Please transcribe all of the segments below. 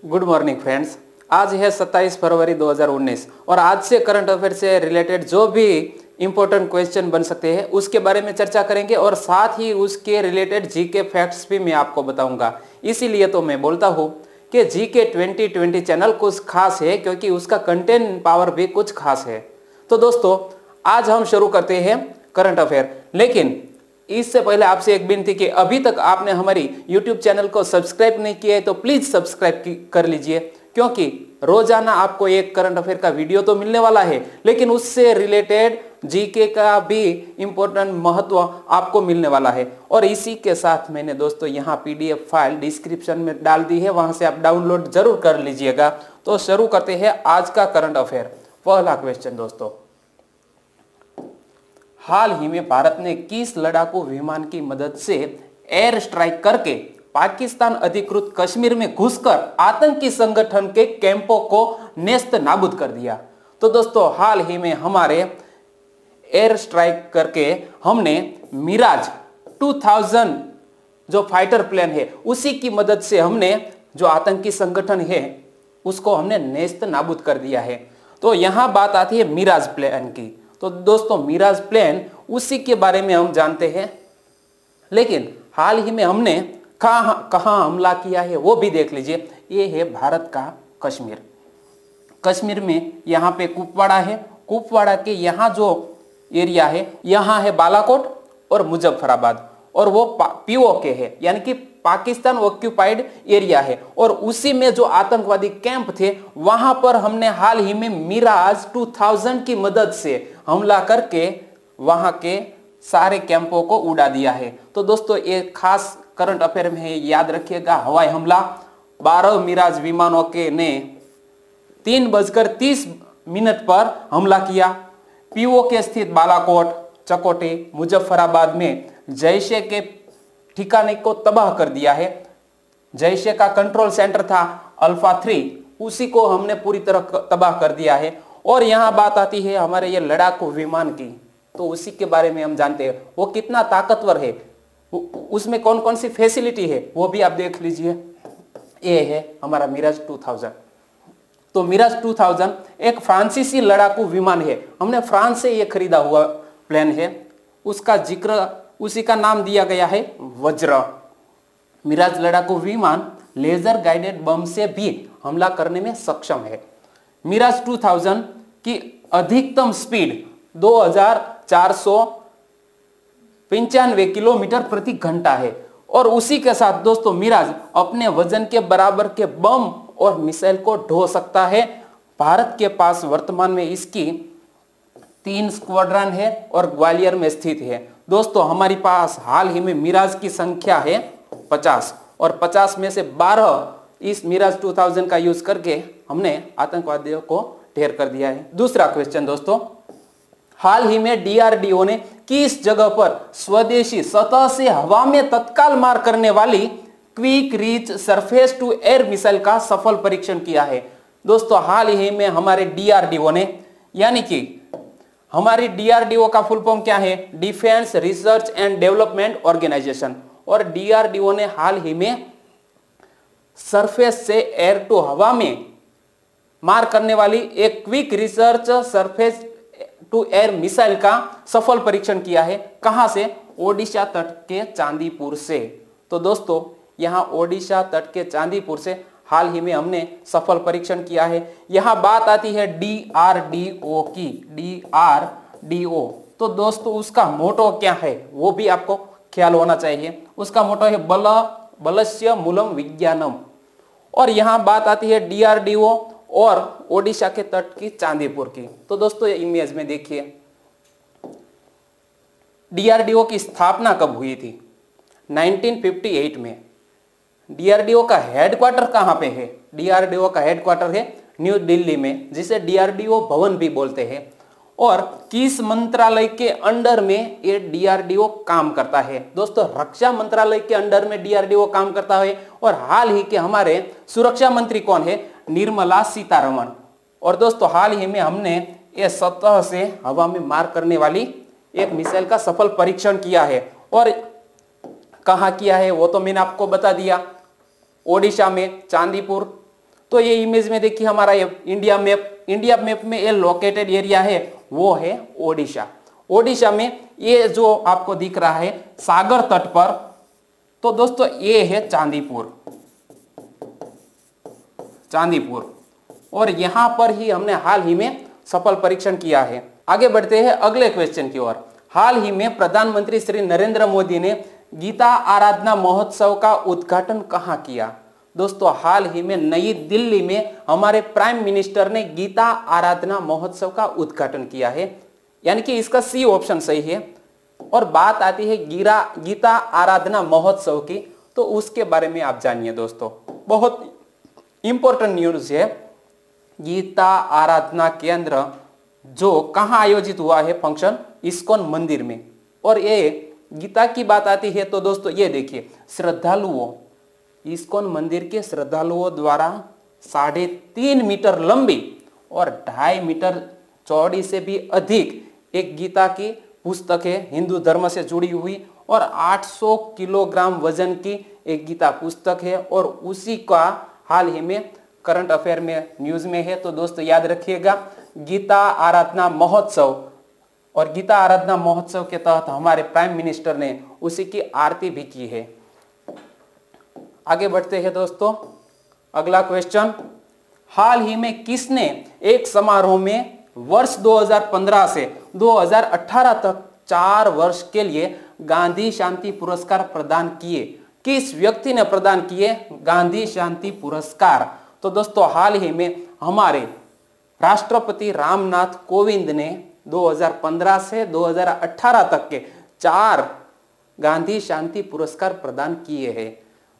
Good morning friends. आज है 27 फरवरी 2019 और आज से करंट अफेयर से रिलेटेड जो भी इंपॉर्टेंट क्वेश्चन बन सकते हैं उसके बारे में चर्चा करेंगे और साथ ही उसके रिलेटेड जीके फैक्ट्स भी मैं आपको बताऊंगा। इसीलिए तो मैं बोलता हूं कि जीके 2020 चैनल कुछ खास है क्योंकि उसका कंटेंट पावर भी कुछ खास है। तो दोस्तों आज हम शुरू करते हैं करंट अफेयर, लेकिन इससे पहले आपसे एक विनती कि अभी तक आपने हमारी YouTube चैनल को सब्सक्राइब नहीं किया है तो प्लीज सब्सक्राइब कर लीजिए, क्योंकि रोजाना आपको एक करंट अफेयर का वीडियो तो मिलने वाला है, लेकिन उससे रिलेटेड जीके का भी इंपॉर्टेंट महत्व आपको मिलने वाला है। और इसी के साथ मैंने दोस्तों यहाँ PDF फाइल डिस्क्रिप्शन में डाल दी है, वहां से आप डाउनलोड जरूर कर लीजिएगा। तो शुरू करते हैं आज का करंट अफेयर। पहला क्वेश्चन दोस्तों, हाल ही में भारत ने किस लड़ाकू विमान की मदद से एयर स्ट्राइक करके पाकिस्तान अधिकृत कश्मीर में घुसकर आतंकी संगठन के कैंपों को नेस्त नाबूद कर दिया? तो दोस्तों हाल ही में हमारे एयर स्ट्राइक करके हमने मिराज 2000 जो फाइटर प्लेन है उसी की मदद से हमने जो आतंकी संगठन है उसको हमने नेस्त नाबूद कर दिया है। तो यहां बात आती है मिराज प्लेन की। तो दोस्तों मिराज प्लेन उसी के बारे में हम जानते हैं, लेकिन हाल ही में हमने कहां हमला किया है वो भी देख लीजिए। ये है भारत का कश्मीर। कश्मीर में यहाँ पे कुपवाड़ा है, कुपवाड़ा के यहाँ जो एरिया है यहाँ है बालाकोट और मुजफ्फराबाद, और वो POK है यानी कि पाकिस्तान ऑक्यूपाइड एरिया है। और उसी में जो आतंकवादी कैंप थे वहां पर हमने हाल ही में मिराज 2000 की मदद से हमला करके वहां के सारे कैंपों को उड़ा दिया है। तो दोस्तों एक खास करंट अफेयर में है, याद रखिएगा। हवाई हमला 12 मिराज विमानों के ने 3:30 पर हमला किया। POK स्थित बालाकोट, चकोटी, मुजफ्फराबाद में जैशे के ठिकाने को तबाह कर दिया है। जैशे का कंट्रोल सेंटर था अल्फा 3, उसी को हमने पूरी तरह तबाह कर दिया है। और यहां बात आती है हमारे ये लड़ाकू विमान की, तो उसी के बारे में हम जानते हैं वो कितना ताकतवर है, उसमें कौन कौन सी फैसिलिटी है वो भी आप देख लीजिए। ये है हमारा मिराज 2000। तो मिराज 2000 एक फ्रांसीसी लड़ाकू विमान है, हमने फ्रांस से ये खरीदा हुआ प्लेन है। उसका जिक्र उसी का नाम दिया गया है वज्र। मिराज लड़ाकू विमान लेजर गाइडेड बम से भी हमला करने में सक्षम है। मिराज 2000 की अधिकतम स्पीड 2495 किलोमीटर प्रति घंटा है। और उसी के साथ दोस्तों मिराज अपने वजन के बराबर के बम और मिसाइल को ढो सकता है। भारत के पास वर्तमान में इसकी 3 स्क्वाड्रन है और ग्वालियर में स्थित है। दोस्तों हमारे पास हाल ही में मिराज की संख्या है 50, और 50 में से 12 इस मिराज 2000 का यूज करके हमने आतंकवादियों को ढेर कर दिया है। दूसरा क्वेश्चन दोस्तों, हाल ही में DRDO ने किस जगह पर स्वदेशी सतह से हवा में तत्काल मार करने वाली quick reach surface to air missile का सफल परीक्षण किया है? दोस्तों हाल ही में हमारे DRDO ने, यानी कि हमारी DRDO का फुल फॉर्म क्या है? Defence research and development organisation. और DRDO ने हाल ही में सरफेस से एयर टू हवा में मार करने वाली एक quick research surface to air missile का सफल परीक्षण किया है। कहां से? ओडिशा तट के चांदीपुर से। तो दोस्तों यहां ओडिशा तट के चांदीपुर से हाल ही में हमने सफल परीक्षण किया है। यहां बात आती है DRDO की, DRDO। तो दोस्तों उसका मोटो क्या है वो भी आपको ख्याल होना चाहिए। उसका मोटो है बलस्य मूलम विज्ञानम। और यहां बात आती है DRDO और ओडिशा के तट की चांदीपुर की। तो दोस्तों ये इमेज में देखिए, DRDO की स्थापना कब हुई थी? 1958 में। DRDO का हेडक्वार्टर कहां पे है? DRDO का हेडक्वार्टर है न्यू दिल्ली में, जिसे DRDO भवन भी बोलते हैं। और किस मंत्रालय के अंडर में ये DRDO काम करता है? दोस्तों रक्षा मंत्रालय के अंडर में DRDO काम करता है। और हाल ही के हमारे सुरक्षा मंत्री कौन है? निर्मला सीतारमण। और दोस्तों हाल ही में हमने ये सतह से हवा में मार करने वाली एक मिसाइल का सफल परीक्षण किया है। और कहां किया है वो तो मैंने आपको बता दिया, ओडिशा में चांदीपुर। तो ये इमेज में देखिए हमारा ये इंडिया मैप में ये लोकेटेड एरिया है वो है ओडिशा। ओडिशा में ये जो आपको दिख रहा है सागर तट पर, तो दोस्तों ये है चांदीपुर, और यहां पर ही हमने हाल ही में सफल परीक्षण किया है। आगे बढ़ते हैं अगले क्वेश्चन की ओर। हाल ही में प्रधानमंत्री श्री नरेंद्र मोदी ने गीता आराधना महोत्सव का उद्घाटन कहां किया? दोस्तों हाल ही में नई दिल्ली में हमारे प्राइम मिनिस्टर ने गीता आराधना महोत्सव का उद्घाटन किया है, यानी कि इसका सी ऑप्शन सही है। और बात आती है गीता आराधना महोत्सव की, तो उसके बारे में आप जानिए दोस्तों, बहुत इंपॉर्टेंट न्यूज है। गीता आराधना केंद्र जो कहां आयोजित हुआ है फंक्शन, इस्कॉन मंदिर में। और ये गीता की बात आती है तो दोस्तों ये देखिए, श्रद्धालुओं, इस्कॉन मंदिर के श्रद्धालुओं द्वारा 3.5 मीटर लंबी और 2.5 मीटर चौड़ी से भी अधिक एक गीता की पुस्तक है, हिंदू धर्म से जुड़ी हुई, और 800 किलोग्राम वजन की एक गीता पुस्तक है, और उसी का हाल ही में करंट अफेयर में न्यूज में है। तो दोस्तों याद रखिएगा गीता आराधना महोत्सव, और गीता आराधना महोत्सव के तहत हमारे प्राइम मिनिस्टर ने उसी की आरती भी की है। आगे बढ़ते हैं दोस्तों, अगला क्वेश्चन, हाल ही में किसने एक समारोह में वर्ष 2015 से 2018 तक 4 वर्ष के लिए गांधी शांति पुरस्कार प्रदान किए? किस व्यक्ति ने प्रदान किए गांधी शांति पुरस्कार? तो दोस्तों हाल ही में हमारे राष्ट्रपति रामनाथ कोविंद ने 2015 से 2018 तक के 4 गांधी शांति पुरस्कार प्रदान किए हैं।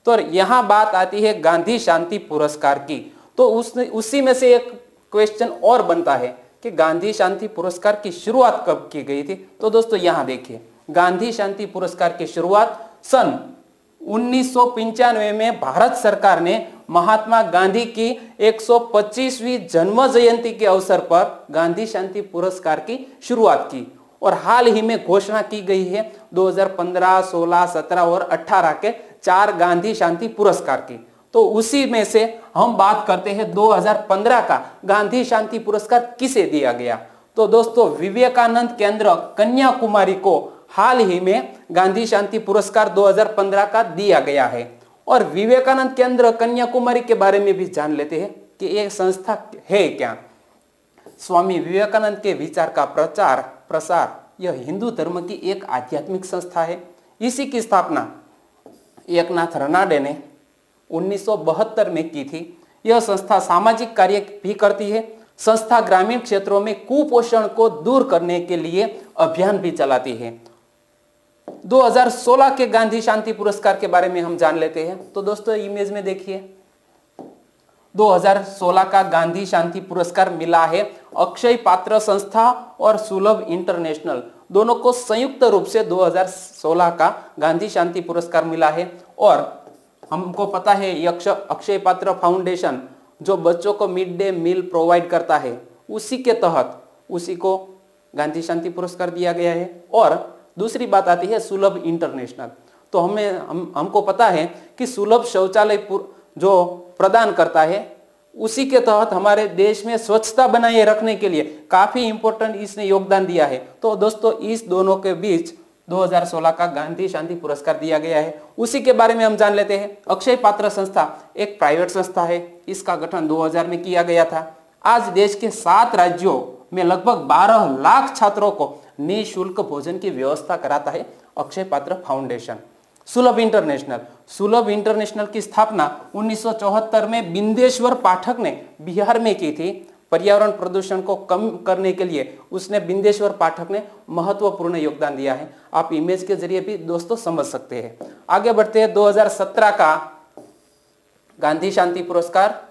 तो यहां बात आती है गांधी शांति पुरस्कार की, तो उसी में से एक क्वेश्चन और बनता है कि गांधी शांति पुरस्कार की शुरुआत कब की गई थी? तो दोस्तों यहां देखिए, गांधी शांति पुरस्कार की शुरुआत सन 1995 में भारत सरकार ने महात्मा गांधी की 125वीं जन्म जयंती के अवसर पर गांधी शांति पुरस्कार की शुरुआत की, और हाल ही में घोषणा की गई है 2015, 16, 17 और 18 के 4 गांधी शांति पुरस्कार की। तो उसी में से हम बात करते हैं 2015 का गांधी शांति पुरस्कार किसे दिया गया? तो दोस्तों विवेकानंद केंद्र कन्याकुमारी को हाल ही में गांधी शांति पुरस्कार 2015 का दिया गया है। और विवेकानंद केंद्र कन्याकुमारी के बारे में भी जान लेते हैं कि ये संस्था है क्या। स्वामी विवेकानंद के विचार का प्रचार प्रसार, यह हिंदू धर्म की एक आध्यात्मिक संस्था है। इसी की स्थापना एकनाथ रनाडे ने 1972 में की थी। यह संस्था सामाजिक कार्य भी करती है। संस्था ग्रामीण क्षेत्रों में कुपोषण को दूर करने के लिए अभियान भी चलाती है। 2016 के गांधी शांति पुरस्कार के बारे में हम जान लेते हैं। तो दोस्तों इमेज में देखिए, 2016 का गांधी शांति पुरस्कार मिला है अक्षय पात्र संस्था और सुलभ इंटरनेशनल, दोनों को संयुक्त रूप से 2016 का गांधी शांति पुरस्कार मिला है। और हमको पता है अक्षय पात्र फाउंडेशन जो बच्चों को मिड डे मील प्रोवाइड करता है, उसी के तहत उसी को गांधी शांति पुरस्कार दिया गया है। और दूसरी बात आती है सुलभ इंटरनेशनल। तो हमको पता है कि सुलभ शौचालय जो प्रदान करता है, उसी के तहत हमारे देश में स्वच्छता बनाए रखने के लिए काफी इंपॉर्टेंट इसने योगदान दिया है। तो दोस्तों इस दोनों के बीच 2016 का गांधी शांति पुरस्कार दिया गया है। उसी के बारे में हम जान लेते हैं। अक्षय पात्र संस्था एक प्राइवेट संस्था है। इसका गठन 2000 में किया गया था। आज देश के 7 राज्यों में लगभग 12 लाख छात्रों को निःशुल्क भोजन की व्यवस्था कराता है अक्षय पात्र फाउंडेशन। सुलभ इंटरनेशनल की स्थापना 1974 में बिंदेश्वर पाठक ने बिहार में की थी। पर्यावरण प्रदूषण को कम करने के लिए उसने बिंदेश्वर पाठक ने महत्वपूर्ण योगदान दिया है। आप इमेज के जरिए भी दोस्तों समझ सकते हैं। आगे बढ़ते हैं 2017 का गांधी शांति पुरस्कार।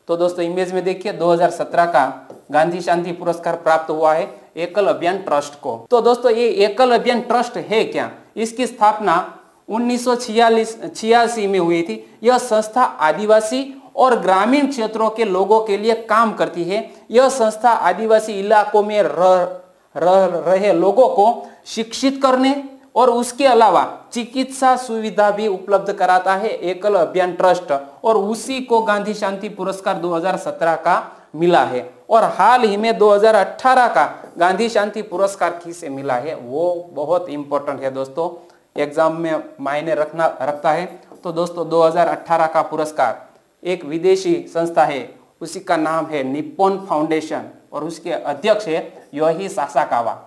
तो दोस्तों इमेज में देखिए, 2017 का गांधी शांति पुरस्कार प्राप्त हुआ है एकल अभियान ट्रस्ट को। तो दोस्तों ये एकल अभियान ट्रस्ट है क्या? इसकी स्थापना 1986 में हुई थी। यह संस्था आदिवासी और ग्रामीण क्षेत्रों के लोगों के लिए काम करती है। यह संस्था आदिवासी इलाकों में रह रहे लोगों को शिक्षित करने और उसके अलावा चिकित्सा सुविधा भी उपलब्ध कराता है एकल अभियान ट्रस्ट, और उसी को गांधी शांति पुरस्कार 2017 का मिला है। और हाल ही में 2018 का गांधी शांति पुरस्कार किसे मिला है, वो बहुत इंपॉर्टेंट है दोस्तों, एग्जाम में मायने रखता है। तो दोस्तों 2018 का पुरस्कार एक विदेशी संस्था है, उसी का नाम है निप्पॉन फाउंडेशन, और उसके अध्यक्ष है योही सासाकावा।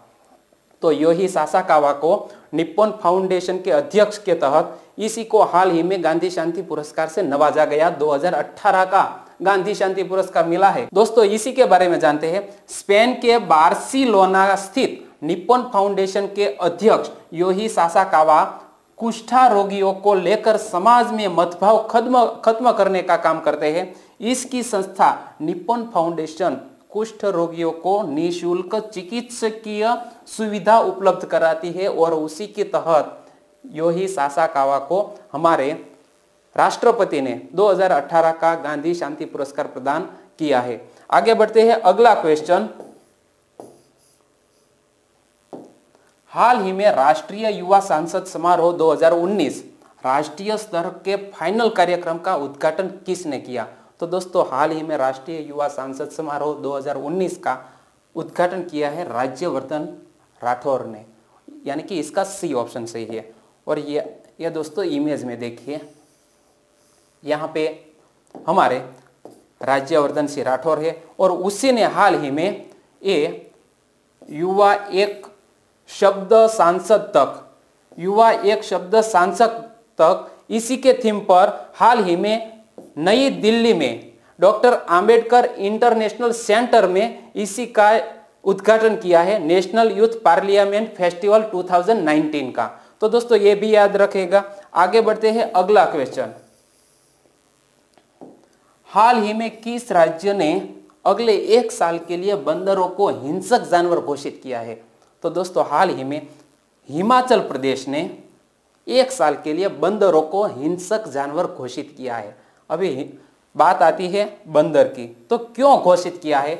तो योही सासाकावा को निप्पॉन फाउंडेशन के अध्यक्ष के तहत इसी को हाल ही में गांधी शांति पुरस्कार से नवाजा गया। 2018 का गांधी शांति पुरस्कार मिला है। दोस्तों इसी के बारे में जानते हैं। स्पेन के बार्सिलोना स्थित निप्पॉन फाउंडेशन के अध्यक्ष योही सासाकावा कुष्ठा रोगियों को लेकर समाज में मतभाव खत्म करने का काम करते हैं। इसकी संस्था निप्पॉन फाउंडेशन कुष्ठ रोगियों को निःशुल्क चिकित्सकीय सुविधा उपलब्ध कराती है, और उसी के तहत योही सासाकावा को हमारे राष्ट्रपति ने 2018 का गांधी शांति पुरस्कार प्रदान किया है। आगे बढ़ते हैं, अगला क्वेश्चन। हाल ही में राष्ट्रीय युवा सांसद समारोह 2019 राष्ट्रीय स्तर के फाइनल कार्यक्रम का उद्घाटन किसने किया? तो दोस्तों हाल ही में राष्ट्रीय युवा सांसद समारोह 2019 का उद्घाटन किया है राज्यवर्धन राठौर ने, यानी कि इसका सी ऑप्शन सही है। और ये दोस्तों इमेज में देखिए, यहाँ पे हमारे राज्यवर्धन सिंह राठौर है, और उसी ने हाल ही में ये युवा एक शब्द सांसद तक इसी के थीम पर हाल ही में नई दिल्ली में डॉक्टर अंबेडकर इंटरनेशनल सेंटर में इसी का उद्घाटन किया है, नेशनल यूथ पार्लियामेंट फेस्टिवल 2019 का। तो दोस्तों ये भी याद रखेगा। आगे बढ़ते हैं, अगला क्वेश्चन। हाल ही में किस राज्य ने अगले 1 साल के लिए बंदरों को हिंसक जानवर घोषित किया है? तो दोस्तों हाल ही में हिमाचल प्रदेश ने 1 साल के लिए बंदरों को हिंसक जानवर घोषित किया है। अभी बात आती है बंदर की, तो क्यों घोषित किया है?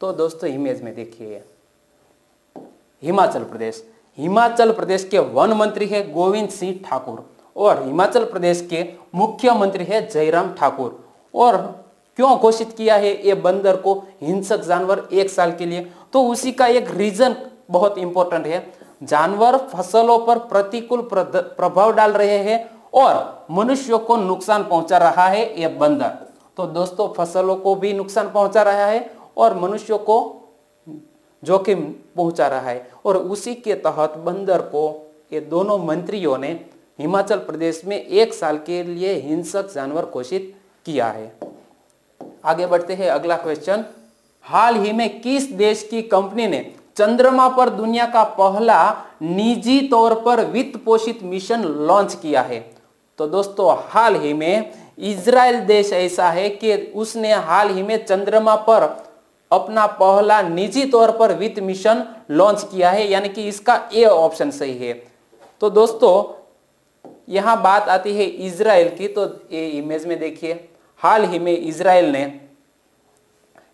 तो दोस्तों इमेज में देखिए, हिमाचल प्रदेश के वन मंत्री है गोविंद सिंह ठाकुर, और हिमाचल प्रदेश के मुख्यमंत्री है जयराम ठाकुर। और क्यों घोषित किया है ये बंदर को हिंसक जानवर 1 साल के लिए? तो उसी का एक रीजन बहुत इंपॉर्टेंट है। जानवर फसलों पर प्रतिकूल प्रभाव डाल रहे हैं और मनुष्यों को नुकसान पहुंचा रहा है ये बंदर। तो दोस्तों फसलों को भी नुकसान पहुंचा रहा है और मनुष्यों को जोखिम पहुंचा रहा है, और उसी के तहत बंदर को ये दोनों मंत्रियों ने हिमाचल प्रदेश में 1 साल के लिए हिंसक जानवर घोषित किया है। आगे बढ़ते हैं, अगला क्वेश्चन। हाल ही में किस देश की कंपनी ने चंद्रमा पर दुनिया का पहला निजी तौर पर वित्त पोषित मिशन लॉन्च किया है? तो दोस्तों हाल ही में इजराइल देश ऐसा है कि उसने हाल ही में चंद्रमा पर अपना पहला निजी तौर पर वित्त मिशन लॉन्च किया है, यानी कि इसका ए ऑप्शन सही है। तो दोस्तों यहां बात आती है इजराइल की, तो ये इमेज में देखिए, हाल ही में इजराइल ने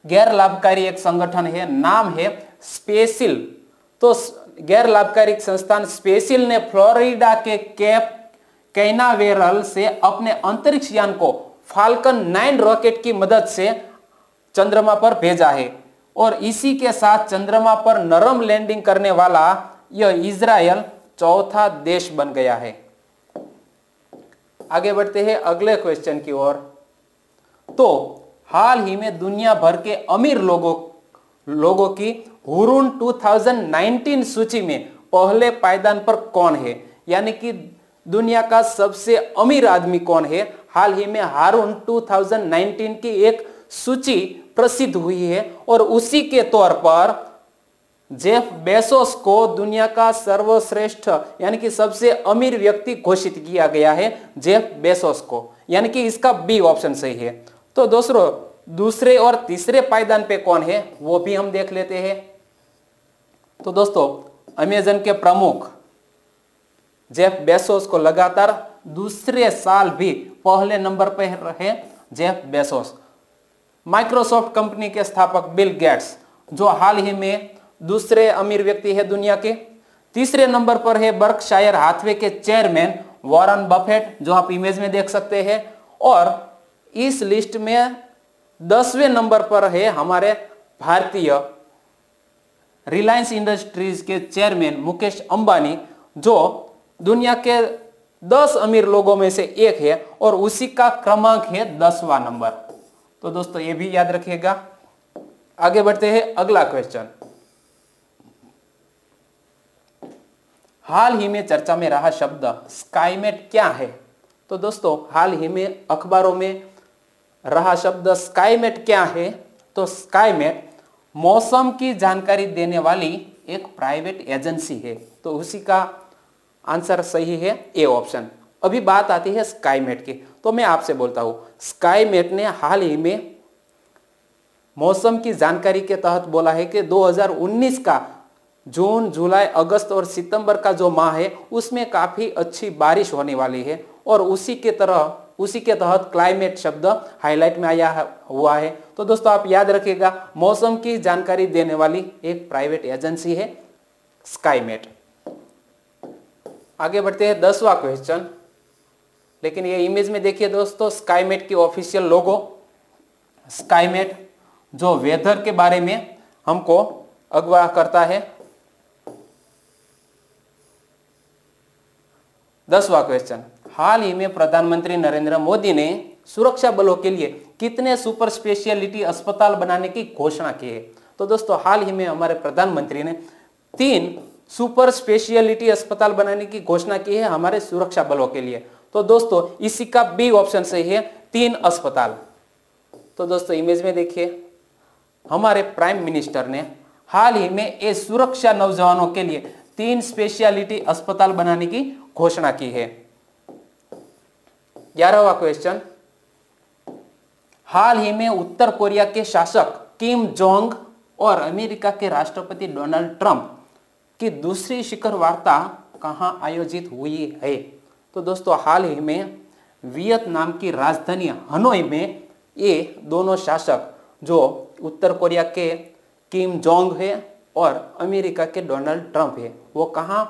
गैर लाभकारी एक संगठन है, नाम है स्पेसिल। तो गैर लाभकारी संस्थान स्पेसिल ने फ्लोरिडा के कैप कैनावेरल से अपने अंतरिक्ष यान को फाल्कन 9 रॉकेट की मदद से चंद्रमा पर भेजा है, और इसी के साथ चंद्रमा पर नरम लैंडिंग करने वाला यह इजराइल चौथा देश बन गया है। आगे बढ़ते हैं अगले क्वेश्चन की ओर। तो हाल ही में दुनिया भर के अमीर लोगों की हुरून 2019 सूची में पहले पायदान पर कौन है, यानी कि दुनिया का सबसे अमीर आदमी कौन है? हाल ही में हारून 2019 की एक सूची प्रसिद्ध हुई है, और उसी के तौर पर जेफ बेसोस को दुनिया का सर्वश्रेष्ठ यानी कि सबसे अमीर व्यक्ति घोषित किया गया है, जेफ बेसोस को, यानी कि इसका बी ऑप्शन सही है। तो दोस्तों दूसरे और तीसरे पायदान पे कौन है वो भी हम देख लेते हैं। तो दोस्तों अमेजन के प्रमुख जेफ बेसोस को लगातार दूसरे साल भी पहले नंबर पर रहे जेफ बेसोस। माइक्रोसॉफ्ट कंपनी के स्थापक बिल गेट्स, जो हाल ही में दूसरे अमीर व्यक्ति है दुनिया के, तीसरे नंबर पर है बर्कशायर हाथवे के चेयरमैन वॉरेन बफेट, जो आप इमेज में देख सकते हैं। और इस लिस्ट में 10वें नंबर पर है हमारे भारतीय रिलायंस इंडस्ट्रीज के चेयरमैन मुकेश अंबानी, जो दुनिया के 10 अमीर लोगों में से एक है और उसी का क्रमांक है 10वां नंबर। तो दोस्तों ये भी याद रखिएगा। आगे बढ़ते हैं, अगला क्वेश्चन। हाल ही में चर्चा में रहा शब्द स्काईमेट क्या है? तो दोस्तों हाल ही में अखबारों में रहा शब्द स्काईमेट क्या है? तो स्काईमेट मौसम की जानकारी देने वाली एक प्राइवेट एजेंसी है। तो उसी का आंसर सही है ए ऑप्शन। अभी बात आती है स्काईमेट की, तो मैं आपसे बोलता हूं स्काईमेट ने हाल ही में मौसम की जानकारी के तहत बोला है कि 2019 का जून, जुलाई, अगस्त और सितंबर का जो माह है उसमें काफी अच्छी बारिश होने वाली है और उसी के तहत क्लाइमेट शब्द हाईलाइट में आया हुआ है। तो दोस्तों आप याद रखिएगा, मौसम की जानकारी देने वाली एक प्राइवेट एजेंसी है स्काईमेट। आगे बढ़ते हैं 10वां क्वेश्चन। लेकिन ये इमेज में देखिए दोस्तों, स्काईमेट की ऑफिशियल लोगो, स्काईमेट जो वेदर के बारे में हमको अगवा करता है। 10वां क्वेश्चन, हाल ही में प्रधानमंत्री नरेंद्र मोदी ने सुरक्षा बलों के लिए कितने सुपर स्पेशलिटी अस्पताल बनाने की घोषणा की है? तो दोस्तों हाल ही में हमारे प्रधानमंत्री ने 3 सुपर स्पेशलिटी अस्पताल बनाने की घोषणा की है हमारे सुरक्षा बलों के लिए। तो दोस्तों इसी का बी ऑप्शन सही है, 3 अस्पताल। तो दोस्तों इमेज में देखिए, हमारे प्राइम मिनिस्टर ने हाल ही में ये सुरक्षा नौजवानों के लिए 3 स्पेशलिटी अस्पताल बनाने की घोषणा की है। 11वां क्वेश्चन, हाल ही में उत्तर कोरिया के शासक किम जोंग और अमेरिका के राष्ट्रपति डोनाल्ड ट्रंप की दूसरी शिखर वार्ता कहां आयोजित हुई है? तो दोस्तों हाल ही में वियतनाम की राजधानी हनोई में ये दोनों शासक, जो उत्तर कोरिया के किम जोंग है और अमेरिका के डोनाल्ड ट्रंप है, वो कहां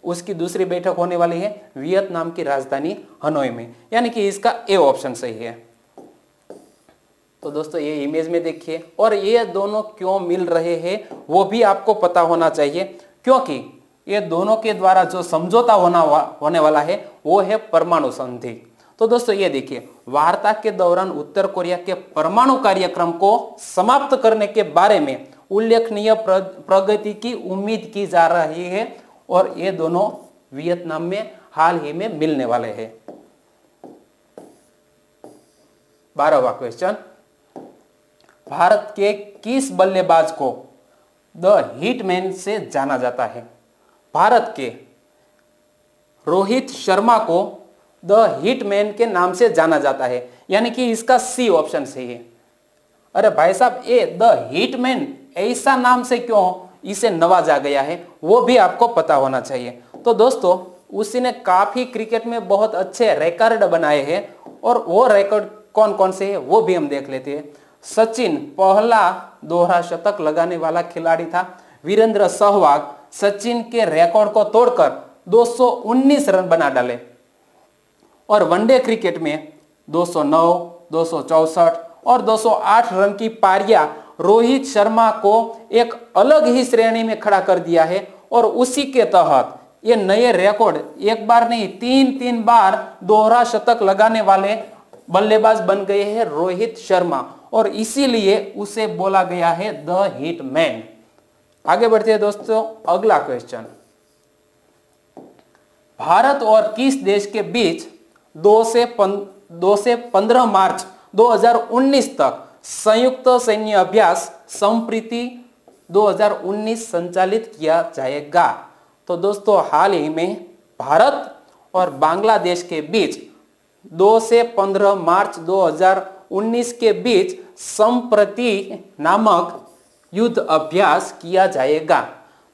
उसकी दूसरी बैठक होने वाली है? वियतनाम की राजधानी हनोई में, यानी कि इसका ए ऑप्शन सही है। तो दोस्तों ये इमेज में देखिए, और ये दोनों क्यों मिल रहे हैं वो भी आपको पता होना चाहिए, क्योंकि ये दोनों के द्वारा जो समझौता होने वाला है वो है परमाणु संधि। तो दोस्तों ये देखिए, वार्ता के दौरान उत्तर कोरिया के परमाणु कार्यक्रम को समाप्त करने के बारे में उल्लेखनीय प्रगति की उम्मीद की जा रही है और ये दोनों वियतनाम में हाल ही में मिलने वाले हैं। 12वां क्वेश्चन, भारत के किस बल्लेबाज को द हिटमैन से जाना जाता है? भारत के रोहित शर्मा को द हिटमैन के नाम से जाना जाता है, यानी कि इसका सी ऑप्शन सही है। अरे भाई साहब, ये द हिटमैन ऐसा नाम से क्यों इसे नवाजा गया है वो भी आपको पता होना चाहिए। तो दोस्तों उसी ने काफी क्रिकेट में बहुत अच्छे रिकॉर्ड बनाए हैं और वो रिकॉर्ड कौन कौन से हैं वो भी हम देख लेते हैं। सचिन पहला दोहरा शतक लगाने वाला खिलाड़ी था। वीरेंद्र सहवाग सचिन के रिकॉर्ड को तोड़कर 219 रन बना डाले और वनडे क्रिकेट में 209, 264 और 208 रन की पारियां रोहित शर्मा को एक अलग ही श्रेणी में खड़ा कर दिया है और उसी के तहत ये नए रिकॉर्ड एक बार नहीं 3 बार दोहरा शतक लगाने वाले बल्लेबाज बन गए हैं रोहित शर्मा, और इसीलिए उसे बोला गया है द हिटमैन। आगे बढ़ते हैं दोस्तों, अगला क्वेश्चन, भारत और किस देश के बीच 2 से 15 मार्च 2019 तक संयुक्त सैन्य अभ्यास संप्रीति 2019 संचालित किया जाएगा? तो दोस्तों हाल ही में भारत और बांग्लादेश के बीच 2 से 15 मार्च 2019 के बीच संप्रति नामक युद्ध अभ्यास किया जाएगा।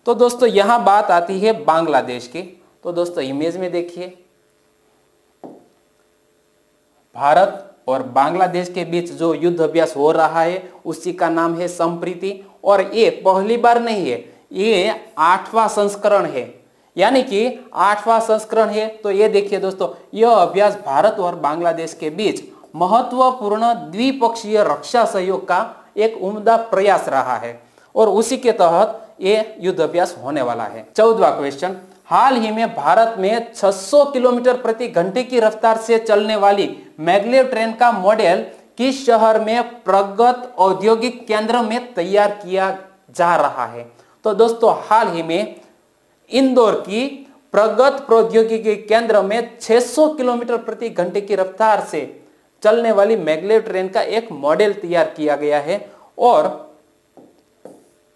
तो दोस्तों यहां बात आती है बांग्लादेश की। तो दोस्तों इमेज में देखिए, भारत और बांग्लादेश के बीच जो युद्ध अभ्यास हो रहा है उसी का नाम है संप्रीति, और ये पहली बार नहीं है, ये 8वां संस्करण है। यानी कि 8वां संस्करण है। तो ये देखिए दोस्तों, यह अभ्यास भारत और बांग्लादेश के बीच महत्वपूर्ण द्विपक्षीय रक्षा सहयोग का एक उम्दा प्रयास रहा है और उसी के तहत ये युद्ध अभ्यास होने वाला है। 14वां क्वेश्चन, हाल ही में भारत में 600 किलोमीटर प्रति घंटे की रफ्तार से चलने वाली मैग्लेव ट्रेन का मॉडल किस शहर में प्रगत औद्योगिक केंद्र में तैयार किया जा रहा है? तो दोस्तों, हाल ही में इंदौर की प्रगत प्रौद्योगिकी केंद्र में 600 किलोमीटर प्रति घंटे की रफ्तार से चलने वाली मैग्लेव ट्रेन का एक मॉडल तैयार किया गया है और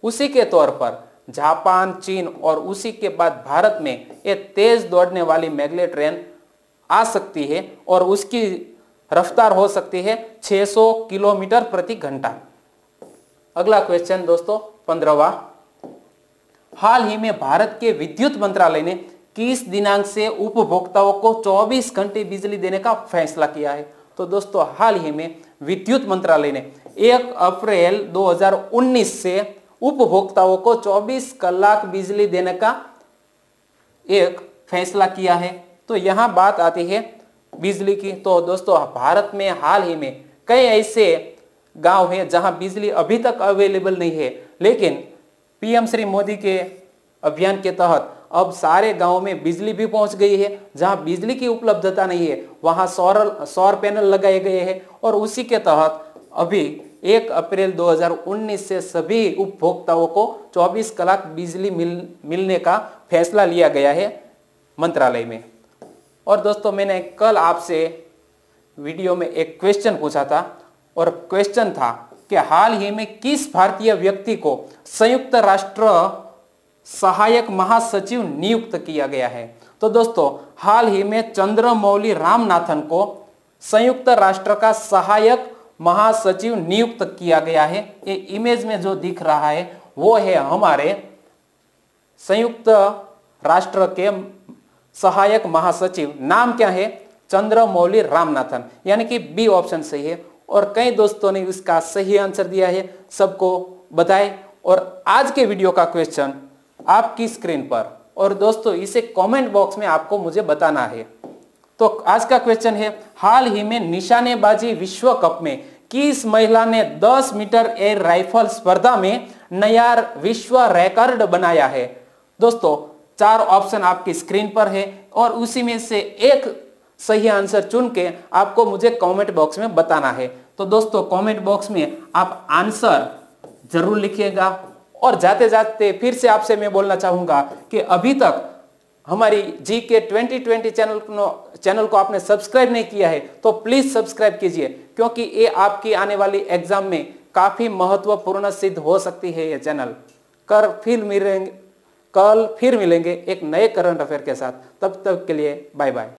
उसी के तौर पर जापान, चीन और उसी के बाद भारत में एक तेज दौड़ने वाली मैग्लेव ट्रेन आ सकती है और उसकी रफ्तार हो सकती है 600 किलोमीटर प्रति घंटा। अगला क्वेश्चन दोस्तों 15वां, हाल ही में भारत के विद्युत मंत्रालय ने किस दिनांक से उपभोक्ताओं को 24 घंटे बिजली देने का फैसला किया है? तो दोस्तों, हाल ही में विद्युत मंत्रालय ने 1 अप्रैल 2019 से उपभोक्ताओं को 24 घंटे बिजली देने का एक फैसला किया है। तो यहां बात आती है बिजली की। तो दोस्तों, भारत में हाल ही में कई ऐसे गांव हैं जहां बिजली अभी तक अवेलेबल नहीं है, लेकिन पीएम श्री मोदी के अभियान के तहत अब सारे गांवों में बिजली भी पहुंच गई है। जहां बिजली की उपलब्धता नहीं है वहां सौर पैनल लगाए गए हैं और उसी के तहत अभी 1 अप्रैल 2019 से सभी उपभोक्ताओं को 24 घंटे बिजली मिलने का फैसला लिया गया है मंत्रालय में। और दोस्तों, मैंने कल आपसे वीडियो में एक क्वेश्चन पूछा था और क्वेश्चन था कि हाल ही में किस भारतीय व्यक्ति को संयुक्त राष्ट्र सहायक महासचिव नियुक्त किया गया है? तो दोस्तों, हाल ही में चंद्रमौली रामनाथन को संयुक्त राष्ट्र का सहायक महासचिव नियुक्त किया गया है। ये इमेज में जो दिख रहा है वो है हमारे संयुक्त राष्ट्र के सहायक महासचिव। नाम क्या है? चंद्रमौली रामनाथन, यानी कि बी ऑप्शन सही है। और कई दोस्तों ने इसका सही आंसर दिया है, सबको बधाई। और आज के वीडियो का क्वेश्चन आपकी स्क्रीन पर, और दोस्तों इसे कमेंट बॉक्स में आपको मुझे बताना है। तो आज का क्वेश्चन है, हाल ही में निशानेबाजी विश्व कप में किस महिला ने 10 मीटर एयर राइफल स्पर्धा में नया विश्व रिकॉर्ड बनाया है? दोस्तों, 4 ऑप्शन आपकी स्क्रीन पर है और उसी में से एक सही आंसर चुन के आपको मुझे कमेंट बॉक्स में बताना है। तो दोस्तों, कमेंट बॉक्स में आप आंसर जरूर लिखिएगा। और जाते जाते फिर से आपसे मैं बोलना चाहूंगा कि अभी तक हमारी जीके 2020 चैनल को आपने सब्सक्राइब नहीं किया है तो प्लीज सब्सक्राइब कीजिए, क्योंकि ये आपकी आने वाली एग्जाम में काफी महत्वपूर्ण सिद्ध हो सकती है ये चैनल। कल फिर मिलेंगे एक नए करंट अफेयर के साथ। तब तक के लिए बाय बाय।